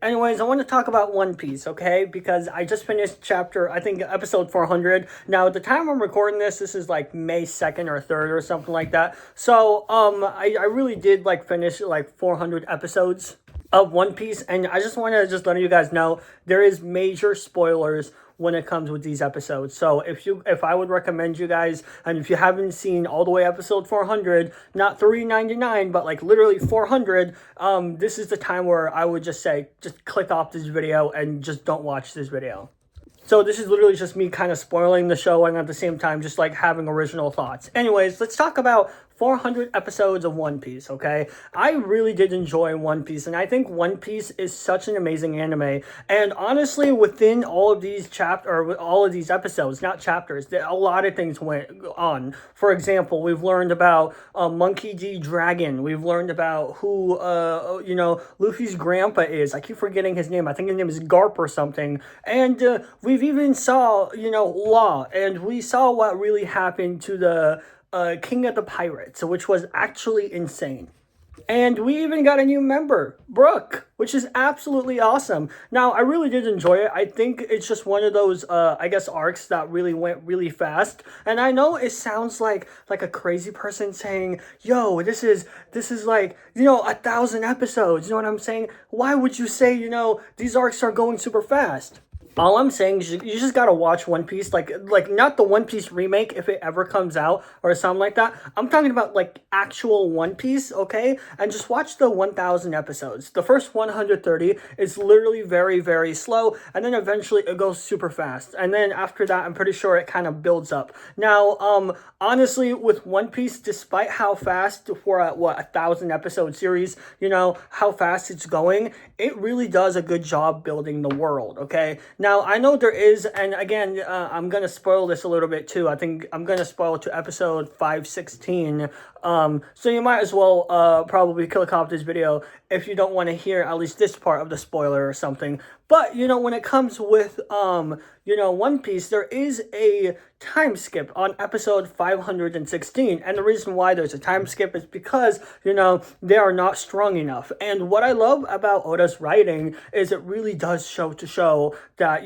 Anyways, I want to talk about One Piece, okay? Because I just finished chapter, I think episode 400. Now, at the time I'm recording this, this is like May 2nd or 3rd or something like that. So, I really did like finish like 400 episodes of One Piece, and I just want to just let you guys know there is major spoilers when it comes with these episodes. So if I would recommend you guys, and if you haven't seen all the way episode 400, not 399, but like literally 400, this is the time where I would just say, just click off this video and just don't watch this video. So this is literally just me kind of spoiling the show and at the same time just like having original thoughts. Anyways, let's talk about 400 episodes of One Piece, okay? I really did enjoy One Piece, and I think One Piece is such an amazing anime. And honestly, within all of these all of these episodes, not chapters, a lot of things went on. For example, we've learned about Monkey D. Dragon. We've learned about who, Luffy's grandpa is. I keep forgetting his name. I think his name is Garp or something. And we've even saw, Law, and we saw what really happened to the King of the Pirates, which was actually insane. And we even got a new member, Brooke, which is absolutely awesome. Now, I really did enjoy it. I think it's just one of those, arcs that really went really fast. And I know it sounds like a crazy person saying, yo, this is like, 1,000 episodes. You know what I'm saying? Why would you say, these arcs are going super fast? All I'm saying is you just gotta watch One Piece, like not the One Piece remake if it ever comes out or something like that. I'm talking about like actual One Piece, okay? And just watch the 1,000 episodes. The first 130 is literally very, very slow, and then eventually it goes super fast. And then after that, I'm pretty sure it kind of builds up. Now, honestly, with One Piece, despite how fast for a 1,000 episode series, how fast it's going, it really does a good job building the world, okay? Now, I know there is, and again, I'm going to spoil this a little bit too. I think I'm going to spoil to episode 516. So you might as well probably click off this video if you don't want to hear at least this part of the spoiler or something. But, when it comes with, One Piece, there is a time skip on episode 516. And the reason why there's a time skip is because, they are not strong enough. And what I love about Oda's writing is it really does show that,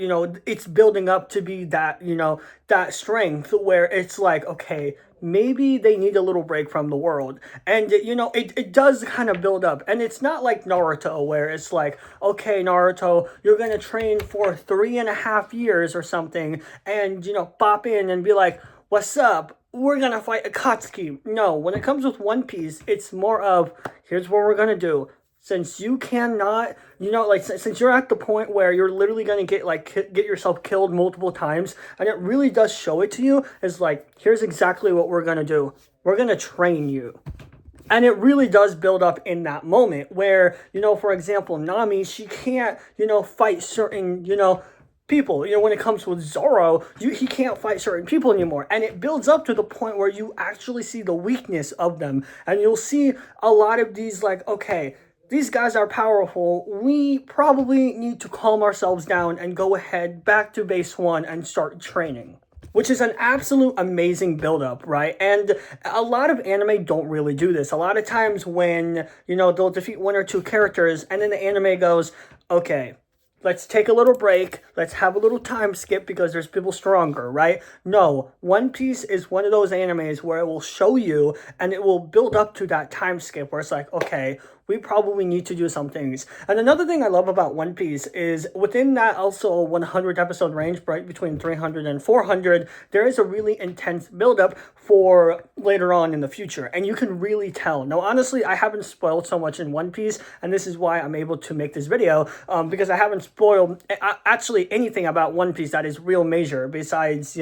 it's building up to be that, that strength where it's like, okay, maybe they need a little break from the world. And, it does kind of build up. And it's not like Naruto, where it's like, okay, Naruto, you're going to train for 3.5 years or something, and, pop in and be like, what's up? We're going to fight Akatsuki. No, when it comes with One Piece, it's more of, here's what we're going to do. Since you cannot, since you're at the point where you're literally going to get yourself killed multiple times, and it really does show it to you, is like, here's exactly what we're going to do. We're going to train you. And it really does build up in that moment where, for example, Nami, she can't, fight certain, people. When it comes with Zoro, he can't fight certain people anymore. And it builds up to the point where you actually see the weakness of them. And you'll see a lot of these like, okay, these guys are powerful. We probably need to calm ourselves down and go ahead back to base one and start training. Which is an absolute amazing build-up, right? And a lot of anime don't really do this. A lot of times when, they'll defeat one or two characters and then the anime goes, okay, let's take a little break. Let's have a little time skip because there's people stronger, right? No, One Piece is one of those animes where it will show you and it will build up to that time skip where it's like, okay, we probably need to do some things. And another thing I love about One Piece is within that also 100 episode range, right between 300 and 400, there is a really intense buildup for later on in the future. And you can really tell. Now, honestly, I haven't spoiled so much in One Piece, and this is why I'm able to make this video, because I haven't spoiled actually anything about One Piece that is real major besides,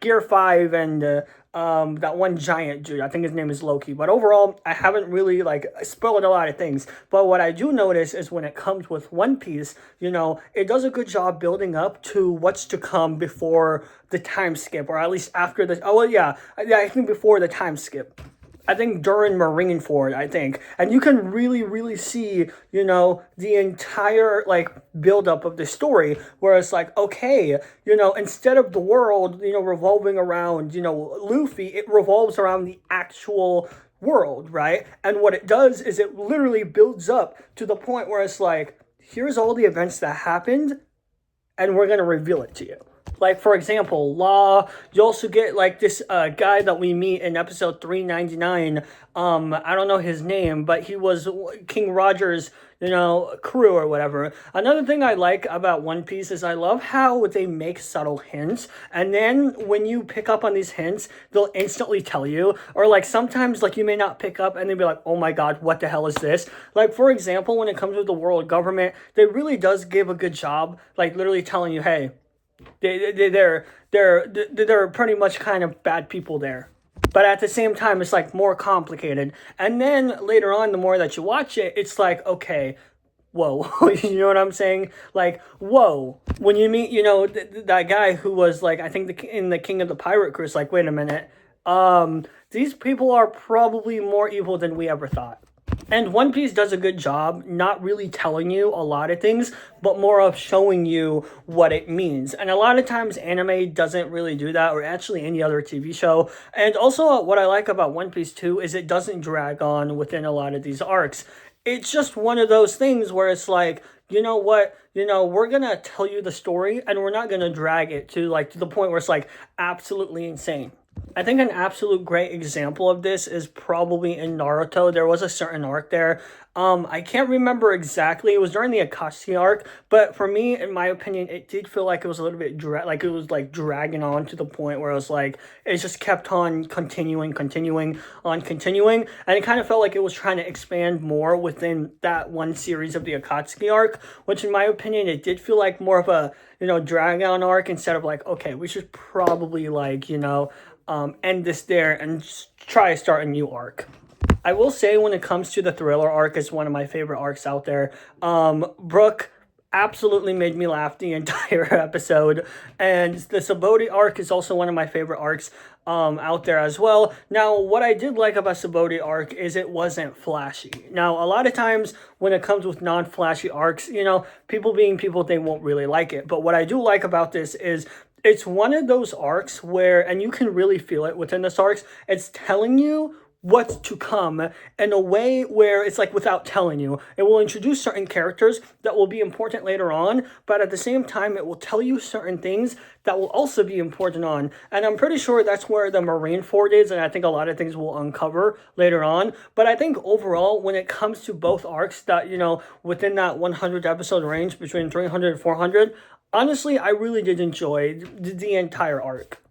Gear 5 and that one giant dude. I think his name is Loki. But overall, I haven't really spoiled a lot of things. But what I do notice is when it comes with One Piece, it does a good job building up to what's to come before the time skip, or at least after the. Oh well, yeah, I think before the time skip. I think during Marineford, I think. And you can really, really see, the entire, build-up of the story, where it's like, okay, instead of the world, revolving around, Luffy, it revolves around the actual world, right? And what it does is it literally builds up to the point where it's like, here's all the events that happened, and we're going to reveal it to you. Like, for example, Law. You also get, like, this guy that we meet in episode 399. I don't know his name, but he was King Roger's, crew or whatever. Another thing I like about One Piece is I love how they make subtle hints, and then when you pick up on these hints, they'll instantly tell you. Or, like, sometimes, like, you may not pick up, and they'll be like, oh my god, what the hell is this? Like, for example, when it comes to the world government, they really does give a good job, like, literally telling you, hey, they're pretty much kind of bad people there. But at the same time, it's like more complicated. And then later on, the more that you watch it, it's like, okay, whoa, you know what I'm saying? Like, whoa. When you meet, that guy who was like, I think in the King of the Pirate Crew, it's like, wait a minute. These people are probably more evil than we ever thought. And One Piece does a good job not really telling you a lot of things, but more of showing you what it means. And a lot of times anime doesn't really do that, or actually any other TV show. And also what I like about One Piece too is it doesn't drag on within a lot of these arcs. It's just one of those things where it's like, you know what, we're gonna tell you the story and we're not gonna drag it to the point where it's like absolutely insane. I think an absolute great example of this is probably in Naruto. There was a certain arc there. I can't remember exactly. It was during the Akatsuki arc, but for me, in my opinion, it did feel like it was a little bit dragging on to the point where it was like it just kept on continuing, and it kind of felt like it was trying to expand more within that one series of the Akatsuki arc, which in my opinion, it did feel like more of a drag on arc instead of like, okay, we should probably end this there and try to start a new arc. I will say when it comes to the Thriller arc, it's one of my favorite arcs out there. Brooke absolutely made me laugh the entire episode, and the Sabaody arc is also one of my favorite arcs out there as well. Now, what I did like about Sabaody arc is it wasn't flashy. Now, a lot of times when it comes with non-flashy arcs, people being people, they won't really like it. But what I do like about this is it's one of those arcs where, and you can really feel it within this arcs, it's telling you what's to come in a way where it's like without telling you. It will introduce certain characters that will be important later on, but at the same time, it will tell you certain things that will also be important on. And I'm pretty sure that's where the Marineford is, and I think a lot of things will uncover later on. But I think overall, when it comes to both arcs that, within that 100 episode range between 300 and 400, honestly, I really did enjoy the entire arc.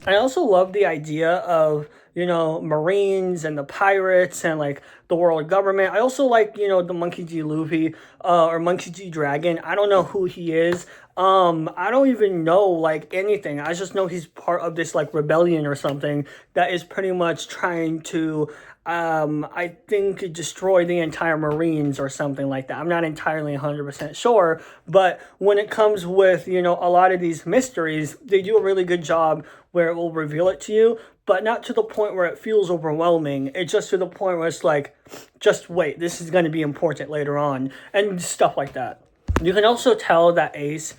I also love the idea of, Marines and the pirates and the world government. I also like, the Monkey D. Luffy or Monkey D. Dragon. I don't know who he is. I don't even know anything. I just know he's part of this rebellion or something that is pretty much trying to I think destroy the entire Marines or something like that. I'm not entirely 100% sure, but when it comes with, a lot of these mysteries, they do a really good job where it will reveal it to you, but not to the point where it feels overwhelming. It's just to the point where it's like, just wait, this is going to be important later on, and stuff like that. You can also tell that Ace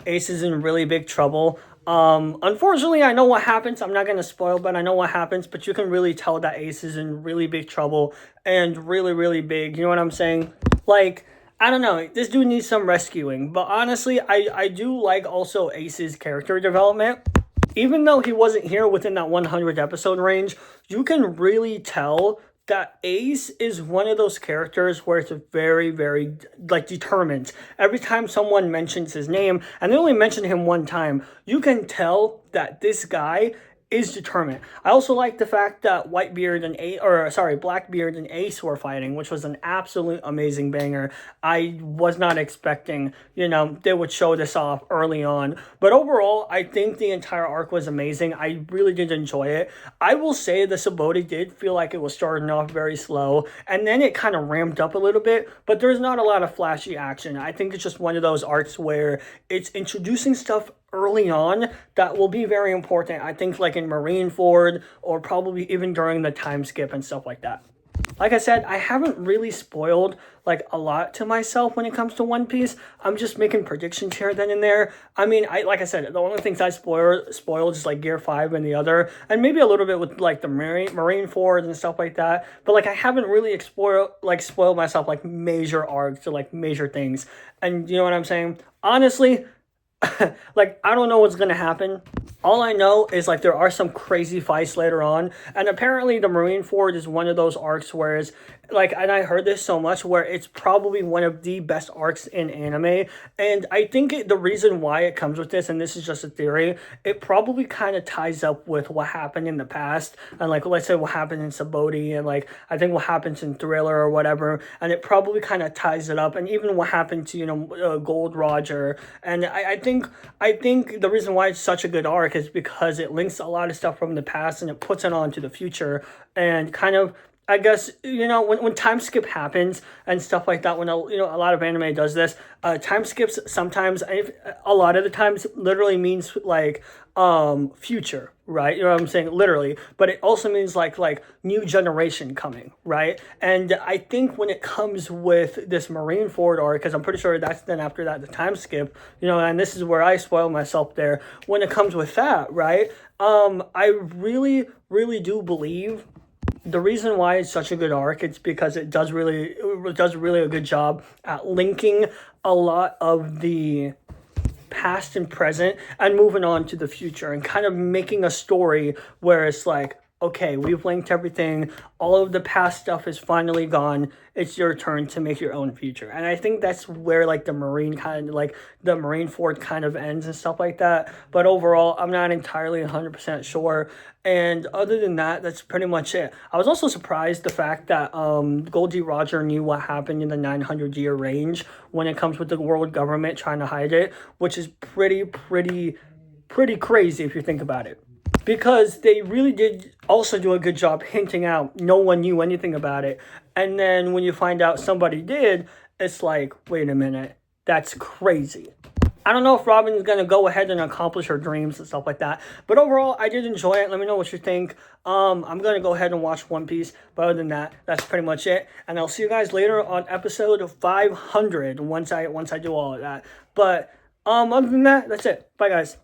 is in really big trouble. Unfortunately, I know what happens. I'm not going to spoil, but I know what happens. But you can really tell that Ace is in really big trouble and really, really big. You know what I'm saying? I don't know. This dude needs some rescuing. But honestly, I do like also Ace's character development. Even though he wasn't here within that 100 episode range, you can really tell that Ace is one of those characters where it's very, very, determined. Every time someone mentions his name, and they only mention him one time, you can tell that this guy is determined. I also like the fact that Blackbeard and Ace were fighting, which was an absolute amazing banger. I was not expecting, they would show this off early on. But overall, I think the entire arc was amazing. I really did enjoy it. I will say the Sabaody did feel like it was starting off very slow, and then it kind of ramped up a little bit, but there's not a lot of flashy action. I think it's just one of those arcs where it's introducing stuff early on that will be very important. I think in Marineford or probably even during the time skip and stuff like that. like I said, I haven't really spoiled like a lot to myself when it comes to One Piece. I'm just making predictions here, then and there. I mean, I like I said, the only things I spoiled is like Gear 5 and the other, and maybe a little bit with like the Marine Ford and stuff like that. But like I haven't really spoiled myself like major arcs or like major things. And you know what I'm saying? Honestly, like I don't know what's gonna happen. All I know is like there are some crazy fights later on, and apparently the Marine Ford is one of those arcs where it's like, and I heard this so much where it's probably one of the best arcs in anime, and I think the reason why it comes with this, and this is just a theory, it probably kind of ties up with what happened in the past, and like let's say what happened in Saboti, and like I think what happens in Thriller or whatever, and it probably kind of ties it up, and even what happened to Gold Roger, and I think the reason why it's such a good arc is because it links a lot of stuff from the past and it puts it on to the future and kind of I guess when time skip happens and stuff like that. When a lot of anime does this, time skips sometimes. A lot of the times, literally means like future, right? You know what I'm saying, literally. But it also means like new generation coming, right? And I think when it comes with this Marine Ford arc, because I'm pretty sure that's then after that the time skip, and this is where I spoil myself there. When it comes with that, right? I really, really do believe the reason why it's such a good arc, it's because it does really a good job at linking a lot of the past and present and moving on to the future and kind of making a story where it's like, okay, we've linked everything. All of the past stuff is finally gone. It's your turn to make your own future. And I think that's where like the Marine Ford kind of ends and stuff like that. But overall, I'm not entirely 100% sure. And other than that, that's pretty much it. I was also surprised the fact that Goldie Roger knew what happened in the 900-year range when it comes with the world government trying to hide it, which is pretty crazy if you think about it. Because they really did also do a good job hinting out no one knew anything about it. And then when you find out somebody did, it's like, wait a minute, that's crazy. I don't know if Robin's going to go ahead and accomplish her dreams and stuff like that. But overall, I did enjoy it. Let me know what you think. I'm going to go ahead and watch One Piece. But other than that, that's pretty much it. And I'll see you guys later on episode 500 once I do all of that. But other than that, that's it. Bye, guys.